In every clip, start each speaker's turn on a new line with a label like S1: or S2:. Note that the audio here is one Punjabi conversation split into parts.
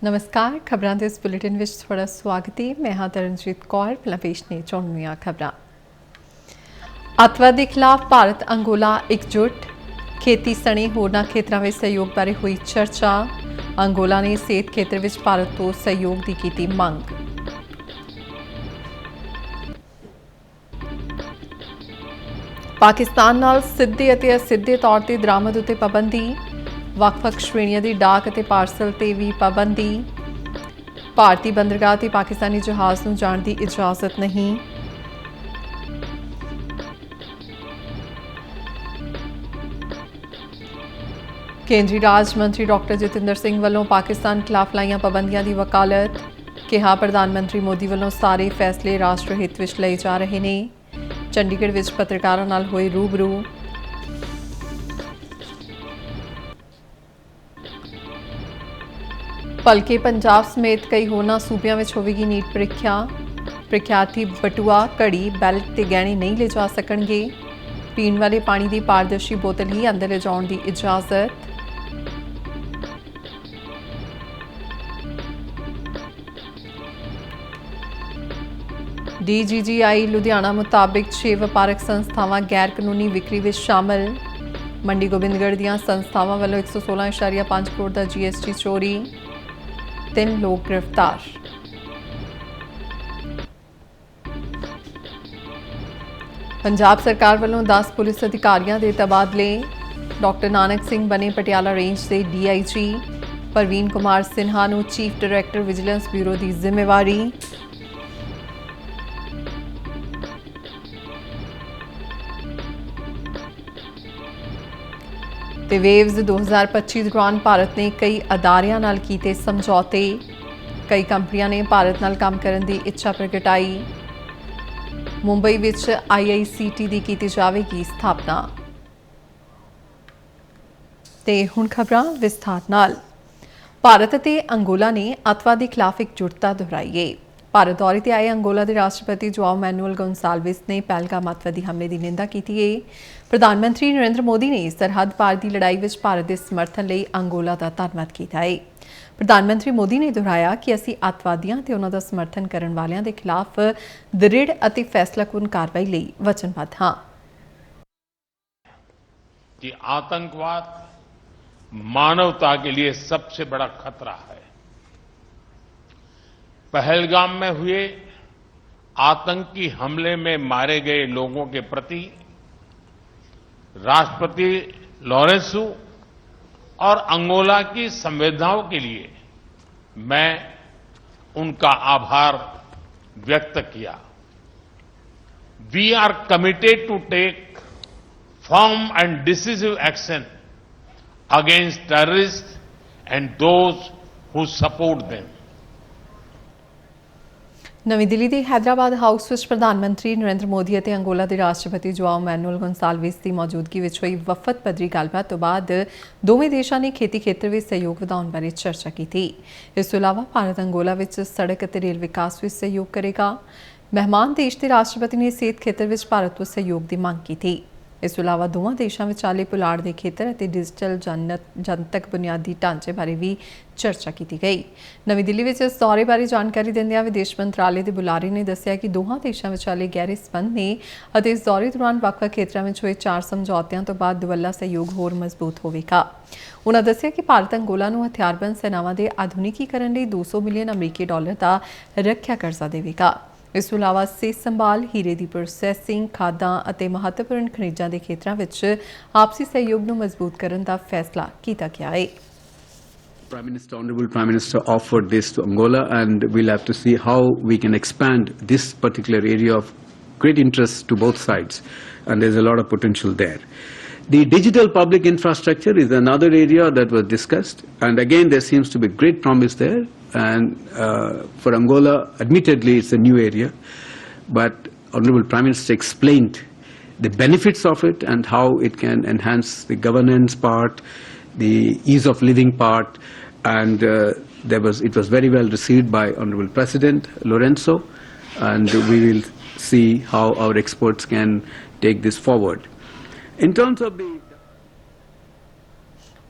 S1: नमस्कार खबरां दे इस बुलेटिन विच थोड़ा स्वागत है। मैं हाँ तरनजीत कौर। पहला पेश ने चुनियां खबरां। अतवाद के खिलाफ भारत अंगोला एकजुट, खेती सने होरना खेतरां विच सहयोग बारे हुई चर्चा। अंगोला ने सेहत खेतर विच भारत तो सहयोग की कीती मंग। पाकिस्तान नाल सिद्धे अते असिद्धे तौर ते दरामद उत्ते पाबंदी, ਵੱਖ-ਵੱਖ श्रेणियां दी डाक अते पार्सल ते भी पाबंदी। भारतीय बंदरगाह ते पाकिस्तानी जहाज़ नूं जाण दी इजाजत नहीं। केंद्रीय राज मंत्री डॉक्टर जितेंद्र सिंह वालों पाकिस्तान खिलाफ लाइयां पाबंदियां दी वकालत। कहा प्रधानमंत्री मोदी वालों सारे फैसले राष्ट्र हित विच लए जा रहे ने। चंडीगढ़ विच पत्रकारां नाल होए रूबरू। भलके पंजाब समेत कई होरना सूबियां विच होवेगी नीट प्रीख्या। प्रीख्यार्थी बटुआ घड़ी बैलट ते गहने नहीं ले जा सकणगे। पीण वाले पानी की पारदर्शी बोतल ही अंदर ले जाउण दी इजाजत। DGGI लुधियाना मुताबिक 6 वपारक संस्थावां गैर कानूनी विक्री विच शामिल। मंडी गोबिंदगढ़ दीआं संस्थावां वालों 116.5 करोड़ का GST चोरी। 3 लोग गिरफ्तार। पंजाब सरकार वालों 10 पुलिस अधिकारियों के तबादले। डॉक्टर नानक सिंह बने पटियाला रेंज के DIG। परवीन कुमार सिन्हा नूं चीफ डायरैक्टर विजिलेंस ब्यूरो की जिम्मेवारी। ते वेव्स 2025 दौरान भारत ने कई अदारियां नाल कीते समझौते। कई कंपनियां ने भारत नाल काम करने की इच्छा प्रगटाई। मुंबई विच IICT की कीती जावेगी स्थापना। ते हुण खबरां विस्तार नाल। भारत ते अंगोला ने अतवाद के खिलाफ एकजुटता दोहराई है। भारत दौरे ते आए अंगोला के राष्ट्रपति जोआओ मैनुअल गोंसाल्विस ने पहलगाम अतवादी हमले की निंदा की है। प्रधानमंत्री नरेंद्र मोदी ने सरहद पार की लड़ाई में भारत के समर्थन लिए अंगोला का धन्यवाद किया है। प्रधानमंत्री मोदी ने दोहराया कि असी अतवादियों ते उन्हां दा समर्थन करने वालों के खिलाफ दृढ़ अते फैसलाकुन कार्रवाई लिए वचनबद्ध हाँ।
S2: कि आतंकवाद मानवता के लिए सबसे बड़ा खतरा है। पहलगाम में हुए आतंकी हमले में मारे गए लोगों के प्रति राष्ट्रपति लॉरेंसो और अंगोला की संवेदनाओं के लिए मैं उनका आभार व्यक्त किया। We are committed to take firm and decisive action against terrorist and those who support them.
S1: Navi Delhi के हैदराबाद हाउस विच प्रधानमंत्री नरेंद्र मोदी और अंगोला के राष्ट्रपति जोआओ मैनुअल गोंसाल्विस की मौजूदगी में हुई वफद पद्धरी गलबात तो बाद दोवें देशों ने खेती खेतर में सहयोग वधाउण बारे चर्चा की थी। इस तो इलावा भारत अंगोला में सड़क और रेल विकास में सहयोग करेगा। मेहमान देश के राष्ट्रपति ने सेहत खेतर में भारत को सहयोग की मांग की थी। इस तो इलावा दोवां देशों विचाले पुलाड़ के खेतर और डिजिटल जनतक बुनियादी ढांचे बारे भी चर्चा की गई। नवी दिल्ली में इस दौरे बारे जानकारी देंदियां विदेश मंत्रालय के बुलारे ने दस्सिया कि दोहां देशों विचाले गहरे संबंध ने और इस दौरे दौरान ਵੱਖ-ਵੱਖ खेत्रों में हुए 4 समझौतों तो बाद दुवल्ला सहयोग होर मजबूत होवेगा। उन्होंने दस्सिया कि भारत अंगोला नूं हथियारबंद सेनावां के आधुनिकीकरण लिए $200 मिलियन अमरीकी डॉलर का रखिया कर्जा देवेगा। इस तो इलावा सेहत संभाल, हीरे की प्रोसैसिंग, खादां और महत्वपूर्ण खनिजां के खेत्रों में आपसी सहयोग नूं मजबूत करने का फैसला किया गया है।
S3: Honorable Prime Minister offered this to Angola, and we'll have to see how we can expand this particular area of great interest to both sides, and there's a lot of potential there. The digital public infrastructure is another area that was discussed, and again there seems to be great promise there, and for Angola, admittedly it's a new area, but Honorable Prime Minister explained the benefits of it and how it can enhance the governance part, the ease of living part, and it was very well received by Honorable President Lorenzo, and we will see how our experts can take this forward. In terms of the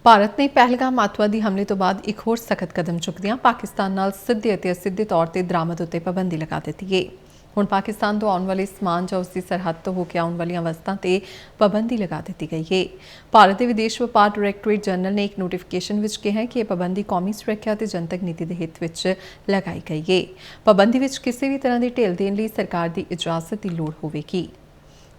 S1: Bharat ਨੇ ਪਹਿਲਗਾਮ ਅੱਤਵਾਦੀ ਹਮਲੇ ਤੋਂ ਬਾਅਦ ਇੱਕ ਹੋਰ ਸਖਤ ਕਦਮ ਚੁੱਕਦਿਆਂ ਪਾਕਿਸਤਾਨ ਨਾਲ ਸਿੱਧੇ ਅਤੇ ਅਸਿੱਧੇ ਤੌਰ ਤੇ ਦਰਾਮਦ ਉੱਤੇ ਪਾਬੰਦੀ ਲਗਾ ਦਿੱਤੀ ਹੈ। ਹੁਣ ਪਾਕਿਸਤਾਨ ਤੋਂ ਆਉਣ ਵਾਲੇ ਸਮਾਨ ਜਾਂ ਉਸ ਦੀ ਸਰਹੱਦ ਤੋਂ ਹੋ ਕੇ ਆਉਣ ਵਾਲੀਆਂ ਵਸਤਾਂ ਤੇ ਪਾਬੰਦੀ ਲਗਾ ਦਿੱਤੀ ਗਈ ਹੈ। ਭਾਰਤ ਦੇ ਵਿਦੇਸ਼ ਵਪਾਰ ਡਾਇਰੈਕਟੋਰੇਟ ਜਨਰਲ ਨੇ ਇੱਕ ਨੋਟੀਫਿਕੇਸ਼ਨ ਵਿੱਚ ਕਿਹਾ ਹੈ ਕਿ ਇਹ ਪਾਬੰਦੀ ਕੌਮੀ ਸੁਰੱਖਿਆ ਅਤੇ ਜਨਤਕ ਨੀਤੀ ਦੇ ਹਿੱਤ ਵਿੱਚ ਲਗਾਈ ਗਈ ਹੈ। ਪਾਬੰਦੀ ਵਿੱਚ ਕਿਸੇ ਵੀ ਤਰ੍ਹਾਂ ਦੀ ਢਿੱਲ ਦੇਣ ਲਈ ਸਰਕਾਰ ਦੀ ਇਜਾਜ਼ਤ ਦੀ ਲੋੜ ਹੋਵੇਗੀ।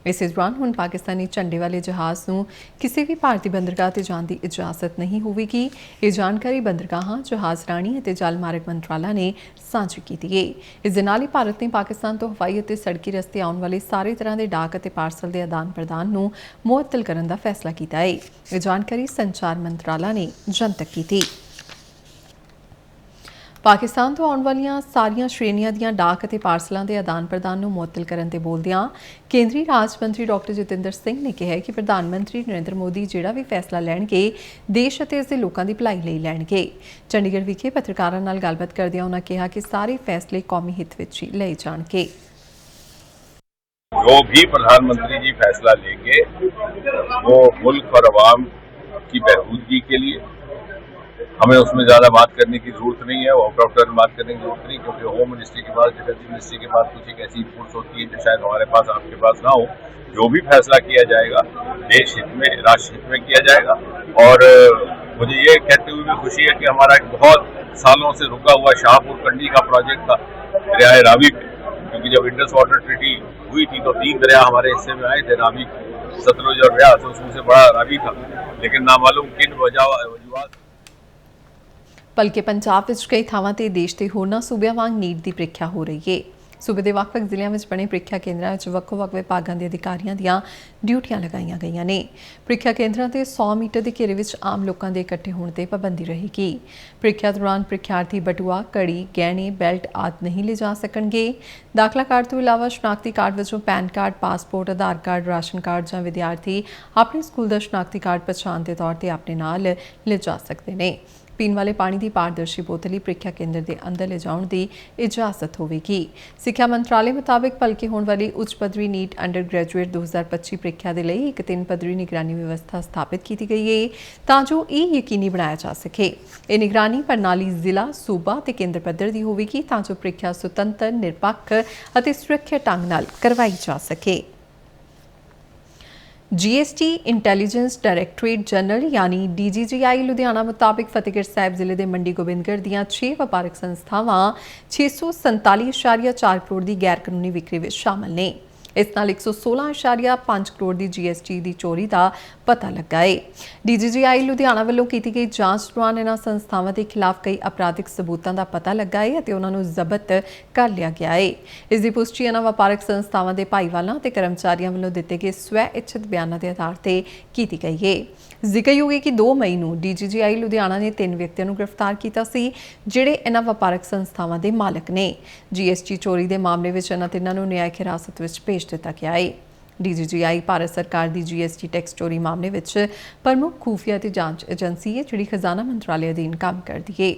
S1: ਇਸੇ ਦੌਰਾਨ ਹੁਣ ਪਾਕਿਸਤਾਨੀ ਝੰਡੇ ਵਾਲੇ ਜਹਾਜ਼ ਨੂੰ ਕਿਸੇ ਵੀ ਭਾਰਤੀ ਬੰਦਰਗਾਹ ਤੇ ਜਾਣ ਦੀ ਇਜਾਜ਼ਤ ਨਹੀਂ ਹੋਵੇਗੀ। ਇਹ ਜਾਣਕਾਰੀ ਬੰਦਰਗਾਹਾਂ, ਜਹਾਜ਼ਰਾਣੀ ਅਤੇ ਜਲ ਮਾਰਗ ਮੰਤਰਾਲਾ ਨੇ ਸਾਂਝੀ ਕੀਤੀ ਹੈ। ਇਸ ਦੇ ਨਾਲ ਹੀ ਭਾਰਤ ਨੇ ਪਾਕਿਸਤਾਨ ਤੋਂ ਹਵਾਈ ਅਤੇ ਸੜਕੀ ਰਸਤੇ ਆਉਣ ਵਾਲੇ ਸਾਰੇ ਤਰ੍ਹਾਂ ਦੇ ਡਾਕ ਅਤੇ ਪਾਰਸਲ ਦੇ ਆਦਾਨ ਪ੍ਰਦਾਨ ਨੂੰ ਮੁਅੱਤਲ ਕਰਨ ਦਾ ਫੈਸਲਾ ਕੀਤਾ ਹੈ। ਇਹ ਜਾਣਕਾਰੀ ਸੰਚਾਰ ਮੰਤਰਾਲਾ ਨੇ ਜਨਤਕ ਕੀਤੀ। ਪਾਕਿਸਤਾਨ ਤੋਂ ਆਉਣ ਵਾਲੀਆਂ ਸਾਰੀਆਂ ਸ਼੍ਰੇਣੀਆਂ ਦੀਆਂ ਡਾਕ ਅਤੇ ਪਾਰਸਲਾਂ ਦੇ ਆਦਾਨ ਪ੍ਰਦਾਨ ਨੂੰ ਮੁਅੱਤਲ ਕਰਨ ਤੇ ਬੋਲਦਿਆਂ ਕੇਂਦਰੀ ਰਾਜ ਮੰਤਰੀ ਡਾਕਟਰ ਜਤਿੰਦਰ ਸਿੰਘ ਨੇ ਕਿਹਾ ਕਿ ਪ੍ਰਧਾਨ ਮੰਤਰੀ ਨਰਿੰਦਰ ਮੋਦੀ ਜਿਹੜਾ ਵੀ ਫੈਸਲਾ ਲੈਣਗੇ ਦੇਸ਼ ਅਤੇ ਇਸ ਦੇ ਲੋਕਾਂ ਦੀ ਭਲਾਈ ਲਈ ਲੈਣਗੇ। ਚੰਡੀਗੜ੍ਹ ਵਿਖੇ ਪੱਤਰਕਾਰਾਂ ਨਾਲ ਗੱਲਬਾਤ ਕਰਦਿਆਂ ਉਹਨਾਂ ਕਿਹਾ ਕਿ ਸਾਰੇ ਫੈਸਲੇ ਕੌਮੀ ਹਿੱਤ ਵਿੱਚ ਹੀ ਲਏ ਜਾਣਗੇ।
S4: जो भी प्रधानमंत्री जी फैसला लेंगे वो मुल्क और अवाम की बहबूदगी के लिए, हमें उसमें ज्यादा बात करने की जरूरत नहीं है, आउट ऑफ टर्न बात करने की जरूरत नहीं, क्योंकि होम मिनिस्ट्री के पास, डिफेंस मिनिस्ट्री के पास कुछ एक ऐसी इनपुट्स होती है जो शायद हमारे पास, आपके पास ना हो। जो भी फैसला किया जाएगा देश हित में, राष्ट्र हित में किया जाएगा। और मुझे ये कहते हुए भी खुशी है कि हमारा एक बहुत सालों से रुका हुआ शाहपुर कंडी का प्रोजेक्ट था दरियाए रावी पे, क्योंकि जब इंडस वाटर ट्रीटी हुई थी तो 3 दरिया हमारे हिस्से में आए थे, रावी, सतलुज और ब्यास, तो उसमें से बड़ा रावी था, लेकिन नामालूम किन वजूहात।
S1: ਬਲਕਿ ਪੰਜਾਬ ਵਿੱਚ ਕਈ ਥਾਵਾਂ ਤੇ ਦੇਸ਼ ਦੇ ਹੋਰਨਾਂ ਸੂਬਿਆਂ ਵਾਂਗ ਨੀਟ ਦੀ ਪ੍ਰੀਖਿਆ ਹੋ ਰਹੀ ਹੈ। ਸੂਬੇ ਦੇ ਵੱਖ-ਵੱਖ ਜ਼ਿਲ੍ਹਿਆਂ ਵਿੱਚ ਬਣੇ ਪ੍ਰੀਖਿਆ ਕੇਂਦਰਾਂ ਵਿੱਚ ਵੱਖ-ਵੱਖ ਵਿਭਾਗਾਂ ਦੇ ਅਧਿਕਾਰੀਆਂ ਦੀਆਂ ਡਿਊਟੀਆਂ ਲਗਾਈਆਂ ਗਈਆਂ ਨੇ। ਪ੍ਰੀਖਿਆ ਕੇਂਦਰਾਂ ਤੇ 100 ਮੀਟਰ ਦੇ ਘੇਰੇ ਵਿੱਚ ਆਮ ਲੋਕਾਂ ਦੇ ਇਕੱਠੇ ਹੋਣ ਤੇ ਪਾਬੰਦੀ ਰਹੇਗੀ। ਪ੍ਰੀਖਿਆ ਦੌਰਾਨ ਪ੍ਰੀਖਿਆਰਥੀ ਬਟੂਆ, ਘੜੀ, ਗਹਿਣੇ, ਬੈਲਟ ਆਦਿ ਨਹੀਂ ਲਿਜਾ ਸਕਣਗੇ। ਦਾਖਲਾ ਕਾਰਡ ਤੋਂ ਇਲਾਵਾ ਸ਼ਨਾਖਤੀ ਕਾਰਡ ਵਜੋਂ ਪੈਨ ਕਾਰਡ, ਪਾਸਪੋਰਟ, ਆਧਾਰ ਕਾਰਡ, ਰਾਸ਼ਨ ਕਾਰਡ ਜਾਂ ਵਿਦਿਆਰਥੀ ਆਪਣੇ ਸਕੂਲ ਦਾ ਸ਼ਨਾਖਤੀ ਕਾਰਡ ਪਛਾਣ ਦੇ ਤੌਰ ਤੇ ਆਪਣੇ ਨਾਲ ਲਿਜਾ ਸਕਦੇ ਨੇ। ਪੀਣ ਵਾਲੇ ਪਾਣੀ ਦੀ ਪਾਰਦਰਸ਼ੀ ਬੋਤਲ ਹੀ ਪ੍ਰੀਖਿਆ ਕੇਂਦਰ ਦੇ ਅੰਦਰ ਲਿਜਾਉਣ ਦੀ ਇਜਾਜ਼ਤ ਹੋਵੇਗੀ। ਸਿੱਖਿਆ ਮੰਤਰਾਲੇ ਮੁਤਾਬਿਕ ਭਲਕੇ ਹੋਣ ਵਾਲੀ ਉੱਚ ਪੱਧਰੀ ਨੀਟ ਅੰਡਰ ਗ੍ਰੈਜੂਏਟ 2025 ਪ੍ਰੀਖਿਆ ਦੇ ਲਈ ਇੱਕ 3 ਪੱਧਰੀ ਨਿਗਰਾਨੀ ਵਿਵਸਥਾ ਸਥਾਪਿਤ ਕੀਤੀ ਗਈ ਹੈ ਤਾਂ ਜੋ ਇਹ ਯਕੀਨੀ ਬਣਾਇਆ ਜਾ ਸਕੇ। ਇਹ ਨਿਗਰਾਨੀ ਪ੍ਰਣਾਲੀ ਜ਼ਿਲ੍ਹਾ, ਸੂਬਾ ਤੇ ਕੇਂਦਰ ਪੱਧਰ ਦੀ ਹੋਵੇਗੀ ਤਾਂ ਜੋ ਪ੍ਰੀਖਿਆ ਸੁਤੰਤਰ, ਨਿਰਪੱਖ ਅਤੇ ਸੁਰੱਖਿਅਤ ਢੰਗ ਨਾਲ ਕਰਵਾਈ ਜਾ ਸਕੇ। जीएसटी इंटैलीजेंस डायरैक्टोरेट जनरल यानी DGGI लुधियाना मुताबिक फतेहगढ़ साहिब जिले के मंडी गोबिंदगढ़ ਦੀਆਂ 6 ਵਪਾਰਕ ਸੰਸਥਾਵਾਂ 647.4 ਕਰੋੜ ਦੀ ਗੈਰ ਕਾਨੂੰਨੀ ਵਿਕਰੀ ਵਿੱਚ ਸ਼ਾਮਲ ਨੇ। ਇਸ ਨਾਲ 116.5 ਕਰੋੜ ਦੀ GST ਦੀ ਚੋਰੀ ਦਾ ਪਤਾ ਲੱਗਾ ਹੈ। DGGI ਲੁਧਿਆਣਾ ਵੱਲੋਂ ਕੀਤੀ ਗਈ ਜਾਂਚ ਦੌਰਾਨ ਇਹਨਾਂ ਸੰਸਥਾਵਾਂ ਦੇ ਖਿਲਾਫ ਕਈ ਅਪਰਾਧਿਕ ਸਬੂਤਾਂ ਦਾ ਪਤਾ ਲੱਗਾ ਹੈ ਅਤੇ ਉਹਨਾਂ ਨੂੰ ਜ਼ਬਤ ਕਰ ਲਿਆ ਗਿਆ ਹੈ। ਇਸ ਦੀ ਪੁਸ਼ਟੀ ਇਹਨਾਂ ਵਪਾਰਕ ਸੰਸਥਾਵਾਂ ਦੇ ਭਾਈਵਾਲਾਂ ਤੇ ਕਰਮਚਾਰੀਆਂ ਵੱਲੋਂ ਦਿੱਤੇ ਗਏ ਸਵੈ ਇੱਛਤ ਬਿਆਨਾਂ ਦੇ ਆਧਾਰ ਤੇ ਕੀਤੀ ਗਈ ਹੈ। ਜ਼ਿਕਰਯੋਗ ਹੈ ਕਿ 2 ਮਈ ਨੂੰ DGGI ਲੁਧਿਆਣਾ ਨੇ 3 ਵਿਅਕਤੀਆਂ ਨੂੰ ਗ੍ਰਿਫਤਾਰ ਕੀਤਾ ਸੀ ਜਿਹੜੇ ਇਹਨਾਂ ਵਪਾਰਕ ਸੰਸਥਾਵਾਂ ਦੇ ਮਾਲਕ ਨੇ। GST ਚੋਰੀ ਦੇ ਮਾਮਲੇ ਵਿੱਚ ਇਹਨਾਂ ਤਿੰਨਾਂ ਨੂੰ ਨਿਆਇਕ ਹਿਰਾਸਤ ਵਿੱਚ ਭੇਜ ਦਿੱਤਾ ਗਿਆ ਹੈ। DGGI ਭਾਰਤ ਸਰਕਾਰ ਦੀ GST ਟੈਕਸ ਚੋਰੀ ਮਾਮਲੇ ਵਿੱਚ ਪ੍ਰਮੁੱਖ ਖੂਫੀਆ ਤੇ ਜਾਂਚ ਏਜੰਸੀ ਹੈ ਜਿਹੜੀ ਖਜ਼ਾਨਾ ਮੰਤਰਾਲੇ ਅਧੀਨ ਕੰਮ ਕਰਦੀ ਹੈ।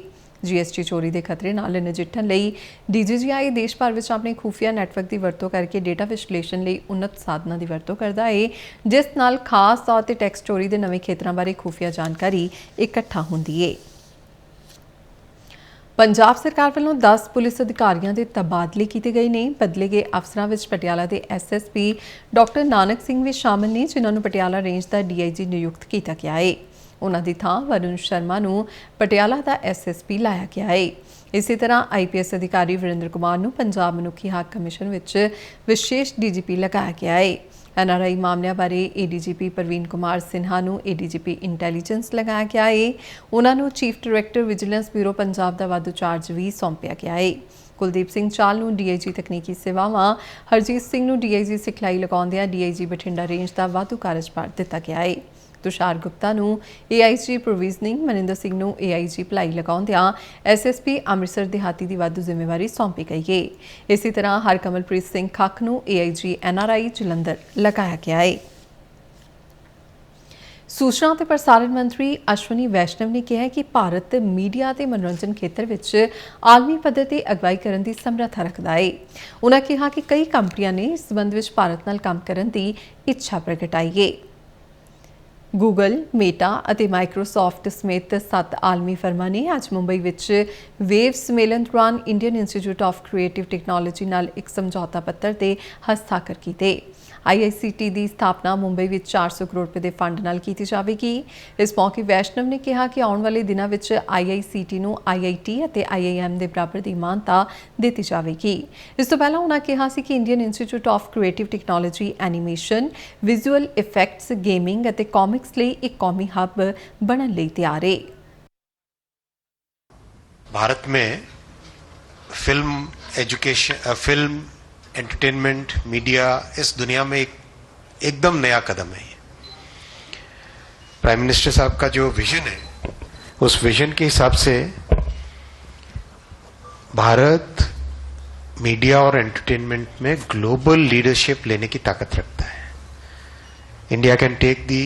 S1: GST ਚੋਰੀ ਦੇ ਖਤਰੇ ਨਾਲ ਨਜਿੱਠਣ ਲਈ DGGI ਦੇਸ਼ ਭਰ ਵਿੱਚ ਆਪਣੇ ਖੂਫੀਆ ਨੈਟਵਰਕ ਦੀ ਵਰਤੋਂ ਕਰਕੇ ਡੇਟਾ ਵਿਸ਼ਲੇਸ਼ਣ ਲਈ ਉન્નਤ ਸਾਧਨਾਂ ਦੀ ਵਰਤੋਂ ਕਰਦਾ ਹੈ ਜਿਸ ਨਾਲ ਖਾਸ ਤੌਰ ਤੇ ਟੈਕਸ ਚੋਰੀ ਦੇ ਨਵੇਂ ਖੇਤਰਾਂ ਬਾਰੇ ਖੂਫੀਆ ਜਾਣਕਾਰੀ ਇਕੱਠਾ ਹੁੰਦੀ ਹੈ। ਪੰਜਾਬ ਸਰਕਾਰ ਵੱਲੋਂ 10 ਪੁਲਿਸ ਅਧਿਕਾਰੀਆਂ ਦੇ ਤਬਾਦਲੇ ਕੀਤੇ ਗਏ ਨੇ। ਬਦਲੇ ਗਏ ਅਫਸਰਾਂ ਵਿੱਚ ਪਟਿਆਲਾ ਦੇ SSP ਡਾਕਟਰ ਨਾਨਕ ਸਿੰਘ ਵੀ ਸ਼ਾਮਲ ਨੇ ਜਿਨ੍ਹਾਂ ਨੂੰ ਪਟਿਆਲਾ ਰੇਂਜ ਦਾ DIG ਨਿਯੁਕਤ ਕੀਤਾ ਗਿਆ ਹੈ। ਉਹਨਾਂ ਦੀ ਥਾਂ ਵਰੁਣ ਸ਼ਰਮਾ ਨੂੰ ਪਟਿਆਲਾ ਦਾ SSP ਲਾਇਆ ਗਿਆ ਹੈ। ਇਸੇ ਤਰ੍ਹਾਂ IPS ਅਧਿਕਾਰੀ ਵਰਿੰਦਰ ਕੁਮਾਰ ਨੂੰ ਪੰਜਾਬ ਮਨੁੱਖੀ ਹੱਕ ਕਮਿਸ਼ਨ ਵਿੱਚ ਵਿਸ਼ੇਸ਼ DGP ਲਗਾਇਆ ਗਿਆ ਹੈ। NRI ਮਾਮਲਿਆਂ ਬਾਰੇ ADGP ਪ੍ਰਵੀਨ ਕੁਮਾਰ ਸਿਨਹਾ ਨੂੰ ADGP ਇੰਟੈਲੀਜੈਂਸ ਲਗਾਇਆ ਗਿਆ ਹੈ। ਉਹਨਾਂ ਨੂੰ chief director vigilance bureau Punjab ਦਾ ਵਾਧੂ ਚਾਰਜ ਵੀ ਸੌਂਪਿਆ ਗਿਆ ਹੈ। ਕੁਲਦੀਪ ਸਿੰਘ ਚਾਲ ਨੂੰ DIG ਤਕਨੀਕੀ ਸੇਵਾਵਾਂ, ਹਰਜੀਤ ਸਿੰਘ ਨੂੰ DIG ਸਿਖਲਾਈ ਲਗਾਉਂਦਿਆਂ DIG ਬਠਿੰਡਾ ਰੇਂਜ ਦਾ ਵਾਧੂ ਕਾਰਜਭਾਰ ਦਿੱਤਾ ਗਿਆ ਹੈ। ਤੁਸ਼ਾਰ ਗੁਪਤਾ ਨੂੰ AIG ਪ੍ਰੋਵੀਜ਼ਨਿੰਗ, ਮਨਿੰਦਰ ਸਿੰਘ ਨੂੰ AIG ਭਲਾਈ ਲਗਾਉਂਦਿਆਂ SSP ਅੰਮ੍ਰਿਤਸਰ ਦਿਹਾਤੀ ਦੀ ਵਾਧੂ ਜ਼ਿੰਮੇਵਾਰੀ ਸੌਂਪੀ ਗਈ ਹੈ। ਇਸੇ ਤਰ੍ਹਾਂ ਹਰਕਮਲਪ੍ਰੀਤ ਸਿੰਘ ਖੱਖ ਨੂੰ AIG NRI ਜਲੰਧਰ ਲਗਾਇਆ ਗਿਆ ਹੈ। ਸੂਚਨਾ ਅਤੇ ਪ੍ਰਸਾਰਣ ਮੰਤਰੀ ਅਸ਼ਵਨੀ ਵੈਸ਼ਨਵ ਨੇ ਕਿਹਾ ਕਿ ਭਾਰਤ ਮੀਡੀਆ ਤੇ ਮਨੋਰੰਜਨ ਖੇਤਰ ਵਿੱਚ ਆਲਮੀ ਪੱਧਰ ਤੇ ਅਗਵਾਈ ਕਰਨ ਦੀ ਸਮਰੱਥਾ ਰੱਖਦਾ ਹੈ। ਉਨ੍ਹਾਂ ਕਿਹਾ ਕਿ ਕਈ ਕੰਪਨੀਆਂ ਨੇ ਇਸ ਸੰਬੰਧ ਵਿੱਚ ਭਾਰਤ ਨਾਲ ਕੰਮ ਕਰਨ ਦੀ ਇੱਛਾ ਪ੍ਰਗਟਾਈ ਹੈ। ਗੂਗਲ, ਮੇਟਾ ਅਤੇ ਮਾਈਕਰੋਸਾਫਟ ਸਮੇਤ 7 ਆਲਮੀ ਫਰਮਾਂ ਨੇ ਅੱਜ ਮੁੰਬਈ ਵਿੱਚ ਵੇਵ ਸੰਮੇਲਨ ਦੌਰਾਨ Indian institute of creative technology ਨਾਲ ਇੱਕ ਸਮਝੌਤਾ ਪੱਤਰ ਤੇ ਹਸਤਾਖਰ ਕੀਤੇ। IICT ਦੀ ਸਥਾਪਨਾ ਮੁੰਬਈ ਵਿੱਚ 400 ਕਰੋੜ ਰੁਪਏ ਦੇ ਫੰਡ ਨਾਲ ਕੀਤੀ ਜਾਵੇਗੀ। ਇਸ ਮੌਕੇ ਵੈਸ਼ਨਵ ਨੇ ਕਿਹਾ ਕਿ ਆਉਣ ਵਾਲੇ ਦਿਨਾਂ ਵਿੱਚ IICT ਨੂੰ IIT ਅਤੇ IIM ਦੇ ਬਰਾਬਰ ਦੀ ਮਾਨਤਾ ਦਿੱਤੀ ਜਾਵੇਗੀ। ਇਸ ਤੋਂ ਪਹਿਲਾਂ ਉਹਨਾਂ ਕਿਹਾ ਸੀ ਕਿ Indian institute of creative technology animation, visual effects, gaming ਅਤੇ ਕਾਮਿਕਸ ਲਈ ਇੱਕ ਕੌਮੀ ਹੱਬ ਬਣਨ ਲਈ ਤਿਆਰ ਹੈ।
S5: भारत में film education, film entertainment, media इस दुनिया में एकदम नया कदम है। प्राइम मिनिस्टर साहब का जो विजन है, उस विजन के हिसाब से भारत मीडिया और एंटरटेनमेंट में ग्लोबल लीडरशिप लेने की ताकत रखता है। India can take the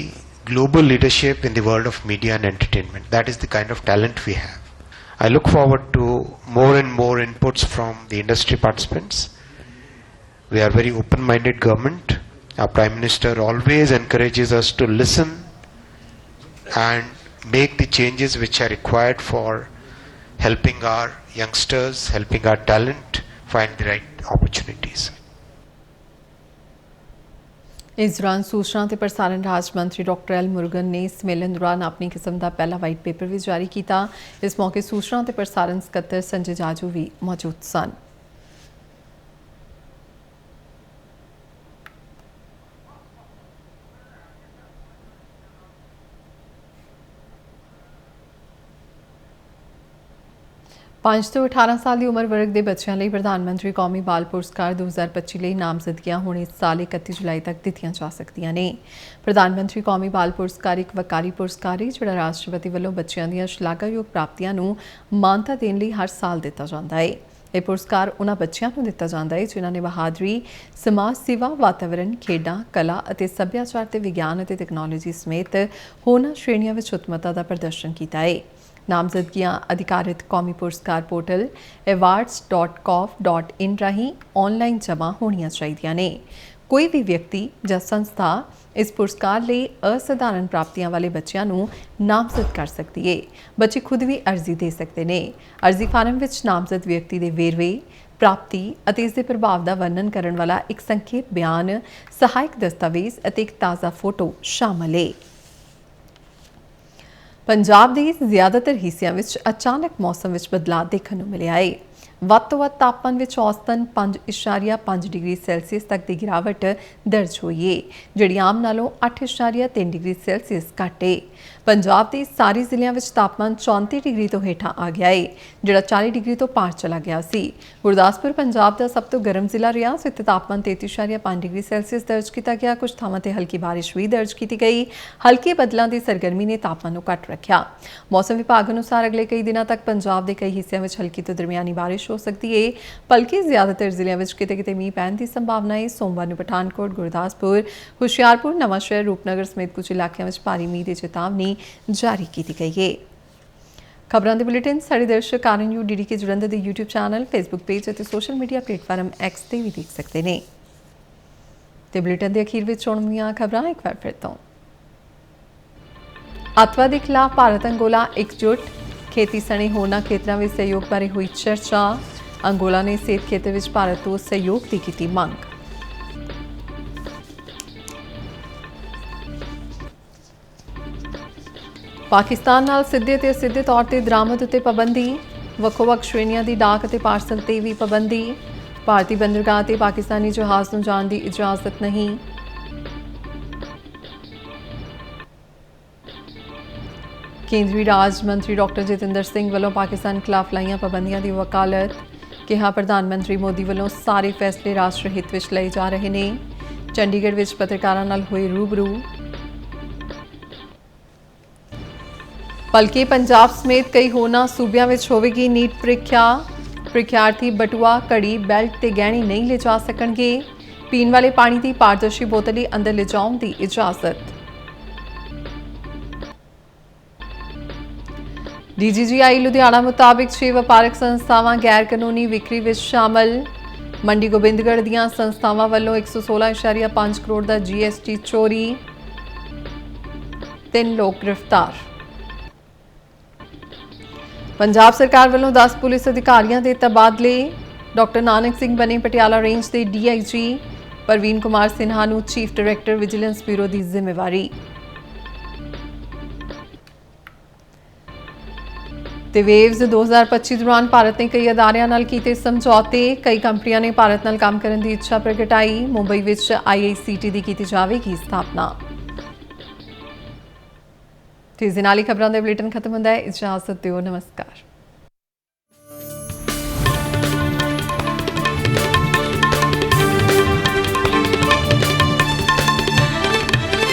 S5: global leadership in the world of media and entertainment. That is the kind of talent we have. I look forward to more and more inputs from the industry participants. We are very open-minded government. Our Prime Minister always encourages us to listen and make the changes which are required for helping our youngsters, helping our talent find the right opportunities.
S1: ਇਸ ਦੌਰਾਨ ਸੂਚਨਾ ਤੇ ਪ੍ਰਸਾਰਣ ਰਾਜ ਮੰਤਰੀ ਡਾਕਟਰ ਐਲ ਮੁਰਗਨ ਨੇ ਸੰਮੇਲਨ ਦੌਰਾਨ ਆਪਣੀ ਕਿਸਮ ਦਾ ਪਹਿਲਾ ਵਾਈਟ ਪੇਪਰ ਵੀ ਜਾਰੀ ਕੀਤਾ। ਇਸ ਮੌਕੇ ਸੂਚਨਾ ਤੇ ਪ੍ਰਸਾਰਣ ਸਕੱਤਰ ਸੰਜੇ ਜਾਜੂ ਵੀ ਮੌਜੂਦ ਸਨ। ਪੰਜ ਤੋਂ 18 ਸਾਲ ਦੀ ਉਮਰ ਵਰਗ ਦੇ ਬੱਚਿਆਂ ਲਈ ਪ੍ਰਧਾਨ ਮੰਤਰੀ ਕੌਮੀ ਬਾਲ ਪੁਰਸਕਾਰ 2025 ਲਈ ਨਾਮਜ਼ਦਗੀਆਂ ਹੁਣ ਇਸ ਸਾਲ 31 ਜੁਲਾਈ ਤੱਕ ਦਿੱਤੀਆਂ ਜਾ ਸਕਦੀਆਂ ਨੇ। ਪ੍ਰਧਾਨ ਮੰਤਰੀ ਕੌਮੀ ਬਾਲ ਪੁਰਸਕਾਰ ਇੱਕ ਵਕਾਰੀ ਪੁਰਸਕਾਰ ਹੈ ਜਿਹੜਾ ਰਾਸ਼ਟਰਪਤੀ ਵੱਲੋਂ ਬੱਚਿਆਂ ਦੀਆਂ ਸ਼ਲਾਘਾਯੋਗ ਪ੍ਰਾਪਤੀਆਂ ਨੂੰ ਮਾਨਤਾ ਦੇਣ ਲਈ ਹਰ ਸਾਲ ਦਿੱਤਾ ਜਾਂਦਾ ਹੈ। ਇਹ ਪੁਰਸਕਾਰ ਉਹਨਾਂ ਬੱਚਿਆਂ ਨੂੰ ਦਿੱਤਾ ਜਾਂਦਾ ਹੈ ਜਿਨ੍ਹਾਂ ਨੇ ਬਹਾਦਰੀ, ਸਮਾਜ ਸੇਵਾ, ਵਾਤਾਵਰਣ, ਖੇਡਾਂ, ਕਲਾ ਅਤੇ ਸੱਭਿਆਚਾਰ ਤੇ ਵਿਗਿਆਨ ਅਤੇ ਤਕਨਾਲੋਜੀ ਸਮੇਤ ਹੋਰਨਾਂ ਸ਼੍ਰੇਣੀਆਂ ਵਿੱਚ ਉੱਤਮਤਾ ਦਾ ਪ੍ਰਦਰਸ਼ਨ ਕੀਤਾ ਹੈ। ਨਾਮਜ਼ਦਗੀਆਂ ਅਧਿਕਾਰਿਤ ਕੌਮੀ ਪੁਰਸਕਾਰ ਪੋਰਟਲ awards.cof.in ਰਾਹੀਂ ਆਨਲਾਈਨ ਜਮ੍ਹਾਂ ਹੋਣੀਆਂ ਚਾਹੀਦੀਆਂ ਨੇ। ਕੋਈ ਵੀ ਵਿਅਕਤੀ ਜਾਂ ਸੰਸਥਾ ਇਸ ਪੁਰਸਕਾਰ ਲਈ ਅਸਾਧਾਰਨ ਪ੍ਰਾਪਤੀਆਂ ਵਾਲੇ ਬੱਚਿਆਂ ਨੂੰ ਨਾਮਜ਼ਦ ਕਰ ਸਕਦੀ ਹੈ। ਬੱਚੇ ਖੁਦ ਵੀ ਅਰਜ਼ੀ ਦੇ ਸਕਦੇ ਨੇ। ਅਰਜ਼ੀ ਫਾਰਮ ਵਿੱਚ ਨਾਮਜ਼ਦ ਵਿਅਕਤੀ ਦੇ ਵੇਰਵੇ, ਪ੍ਰਾਪਤੀ ਅਤੇ ਇਸ ਦੇ ਪ੍ਰਭਾਵ ਦਾ ਵਰਣਨ ਕਰਨ ਵਾਲਾ ਇੱਕ ਸੰਖੇਪ ਬਿਆਨ, ਸਹਾਇਕ ਦਸਤਾਵੇਜ਼ ਅਤੇ ਇੱਕ ਤਾਜ਼ਾ ਫੋਟੋ ਸ਼ਾਮਲ ਹੈ। ਪੰਜਾਬ ਦੇ ਜ਼ਿਆਦਾਤਰ ਹਿੱਸਿਆਂ ਵਿੱਚ ਅਚਾਨਕ ਮੌਸਮ ਵਿੱਚ ਬਦਲਾਅ ਦੇਖਣ ਨੂੰ ਮਿਲਿਆ ਹੈ। ਵੱਧ ਤੋਂ ਵੱਧ ਤਾਪਮਾਨ ਵਿੱਚ ਔਸਤਨ 5.5 ਡਿਗਰੀ ਸੈਲਸੀਅਸ ਤੱਕ ਦੀ ਗਿਰਾਵਟ ਦਰਜ ਹੋਈ ਹੈ, ਜਿਹੜੀ ਆਮ ਨਾਲੋਂ 8.3 ਡਿਗਰੀ ਸੈਲਸੀਅਸ ਘੱਟ ਹੈ। ਪੰਜਾਬ ਦੇ ਸਾਰੇ ਜ਼ਿਲ੍ਹਿਆਂ ਵਿੱਚ ਤਾਪਮਾਨ 34 ਡਿਗਰੀ ਤੋਂ ਹੇਠਾਂ ਆ ਗਿਆ ਹੈ, ਜਿਹੜਾ 40 ਡਿਗਰੀ ਤੋਂ ਪਾਰ ਚਲਾ ਗਿਆ ਸੀ। ਗੁਰਦਾਸਪੁਰ ਪੰਜਾਬ ਦਾ ਸਭ ਤੋਂ ਗਰਮ ਜ਼ਿਲ੍ਹਾ ਰਿਹਾ, ਜਿੱਥੇ ਤਾਪਮਾਨ 33.5 ਡਿਗਰੀ ਸੈਲਸੀਅਸ ਦਰਜ ਕੀਤਾ ਗਿਆ। ਕੁਝ ਥਾਵਾਂ ਤੇ ਹਲਕੀ ਬਾਰਿਸ਼ ਵੀ ਦਰਜ ਕੀਤੀ ਗਈ। ਹਲਕੇ ਬੱਦਲਾਂ ਦੀ ਸਰਗਰਮੀ ਨੇ ਤਾਪਮਾਨ ਨੂੰ ਘੱਟ ਰੱਖਿਆ। ਮੌਸਮ ਵਿਭਾਗ ਅਨੁਸਾਰ ਅਗਲੇ ਕਈ ਦਿਨਾਂ ਤੱਕ ਪੰਜਾਬ ਦੇ ਕਈ ਹਿੱਸਿਆਂ ਵਿੱਚ ਹਲਕੀ ਤੋਂ ਦਰਮਿਆਨੀ ਬਾਰਿਸ਼ ਹੋ ਸਕਦੀ ਹੈ, ਬਲਕਿ ਜ਼ਿਆਦਾਤਰ ਜ਼ਿਲ੍ਹਿਆਂ ਵਿੱਚ ਕਿਤੇ-ਕਿਤੇ ਮੀਂਹ ਪੈਣ ਦੀ ਸੰਭਾਵਨਾ ਹੈ। ਸੋਮਵਾਰ ਨੂੰ ਪਠਾਨਕੋਟ, ਗੁਰਦਾਸਪੁਰ, ਹੁਸ਼ਿਆਰਪੁਰ, ਨਵਾਂਸ਼ਹਿਰ, ਰੂਪਨਗਰ ਸਮੇਤ ਕੁਝ ਇਲਾਕਿਆਂ ਵਿੱਚ ਭਾਰੀ ਮੀਂਹ ਦੀ ਚੇਤਾਵਨੀ ਜਾਰੀ ਕੀਤੀ ਗਈ ਹੈ। ਖਬਰਾਂ ਦੇ ਬੁਲੇਟਿਨ ਸਾਡੇ ਦਰਸ਼ਕ RNU DDK ਜਲੰਧਰ ਦੇ YouTube ਚੈਨਲ, Facebook ਪੇਜ ਅਤੇ ਸੋਸ਼ਲ ਮੀਡੀਆ ਪਲੇਟਫਾਰਮ X ਤੇ ਵੀ ਦੇਖ ਸਕਦੇ ਨੇ। ਤੇ ਬੁਲੇਟਿਨ ਦੇ ਅਖੀਰ ਵਿੱਚ ਚੋਣਵੀਆਂ ਖਬਰਾਂ ਇੱਕ ਵਾਰ ਫਿਰ ਤੋਂ। ਅੱਤਵਾਦ ਦੇ ਖਿਲਾਫ ਭਾਰਤ ਅੰਗੋਲਾ ਇਕਜੁੱਟ, ਖੇਤੀ ਸਣੇ ਹੋਰਨਾਂ ਖੇਤਰਾਂ ਵਿੱਚ ਸਹਿਯੋਗ ਬਾਰੇ ਹੋਈ ਚਰਚਾ। ਅੰਗੋਲਾ ਨੇ ਸਿਹਤ ਖੇਤਰ ਵਿੱਚ ਭਾਰਤ ਤੋਂ ਸਹਿਯੋਗ ਦੀ ਕੀਤੀ ਮੰਗ। ਪਾਕਿਸਤਾਨ ਨਾਲ ਸਿੱਧੇ ਤੇ ਅਸਿੱਧੇ ਤੌਰ ਤੇ ਦਰਾਮਦ ਉੱਤੇ ਪਾਬੰਦੀ, ਵੱਖੋ-ਵੱਖ ਸ਼੍ਰੇਣੀਆਂ ਦੀ ਡਾਕ ਅਤੇ ਪਾਰਸਲ ਤੇ ਵੀ ਪਾਬੰਦੀ। ਭਾਰਤੀ ਬੰਦਰਗਾਹ ਤੇ ਪਾਕਿਸਤਾਨੀ ਜਹਾਜ਼ ਨੂੰ ਜਾਣ ਦੀ ਇਜਾਜ਼ਤ ਨਹੀਂ। ਕੇਂਦਰੀ ਰਾਜ ਮੰਤਰੀ ਡਾਕਟਰ ਜਤਿੰਦਰ ਸਿੰਘ ਵੱਲੋਂ ਪਾਕਿਸਤਾਨ ਖਿਲਾਫ ਲਾਈਆਂ ਪਾਬੰਦੀਆਂ ਦੀ ਵਕਾਲਤ। ਕਿਹਾ ਪ੍ਰਧਾਨ ਮੰਤਰੀ ਮੋਦੀ ਵੱਲੋਂ ਸਾਰੇ ਫੈਸਲੇ ਰਾਸ਼ਟਰ ਹਿੱਤ ਵਿੱਚ ਲਏ ਜਾ ਰਹੇ ਨੇ। ਚੰਡੀਗੜ੍ਹ ਵਿੱਚ ਪੱਤਰਕਾਰਾਂ ਨਾਲ ਹੋਏ ਰੂਬਰੂ। ਬਲਕਿ ਪੰਜਾਬ ਸਮੇਤ ਕਈ ਹੋਰਨਾਂ ਸੂਬਿਆਂ ਵਿੱਚ ਹੋਵੇਗੀ ਨੀਟ ਪ੍ਰੀਖਿਆ। ਪ੍ਰੀਖਿਆਰਥੀ ਬਟੂਆ, ਘੜੀ, ਬੈਲਟ ਤੇ ਗਹਿਣੇ ਨਹੀਂ ਲਿਜਾ ਸਕਣਗੇ। ਪੀਣ ਵਾਲੇ ਪਾਣੀ ਦੀ ਪਾਰਦਰਸ਼ੀ ਬੋਤਲ ਹੀ ਅੰਦਰ ਲਿਜਾਉਣ ਦੀ ਇਜਾਜ਼ਤ। DGGI ਲੁਧਿਆਣਾ ਮੁਤਾਬਿਕ 6 ਵਪਾਰਕ ਸੰਸਥਾਵਾਂ ਗੈਰ ਕਾਨੂੰਨੀ ਵਿਕਰੀ ਵਿੱਚ ਸ਼ਾਮਲ। ਮੰਡੀ ਗੋਬਿੰਦਗੜ੍ਹ ਦੀਆਂ ਸੰਸਥਾਵਾਂ ਵੱਲੋਂ 116.5 ਕਰੋੜ ਦਾ GST ਚੋਰੀ। 3 लोग गिरफ्तार। पंजाब सरकार वालों 10 पुलिस अधिकारियों के तबादले। डॉक्टर नानक सिंह बने पटियाला रेंज के DIG। परवीन कुमार सिन्हा नूं चीफ डायरैक्टर विजिलेंस ब्यूरो की जिम्मेवारी। ते वेव्स 2025 दौरान भारत ने कई अदारियां नाल कीते समझौते। कई कंपनियां ने भारत नाल काम करने की इच्छा प्रगटाई। मुंबई विच IICT की की जाएगी स्थापना। इस नाल ही खबरों का बुलेटिन खत्म होता है। इजाजत दिओ, नमस्कार।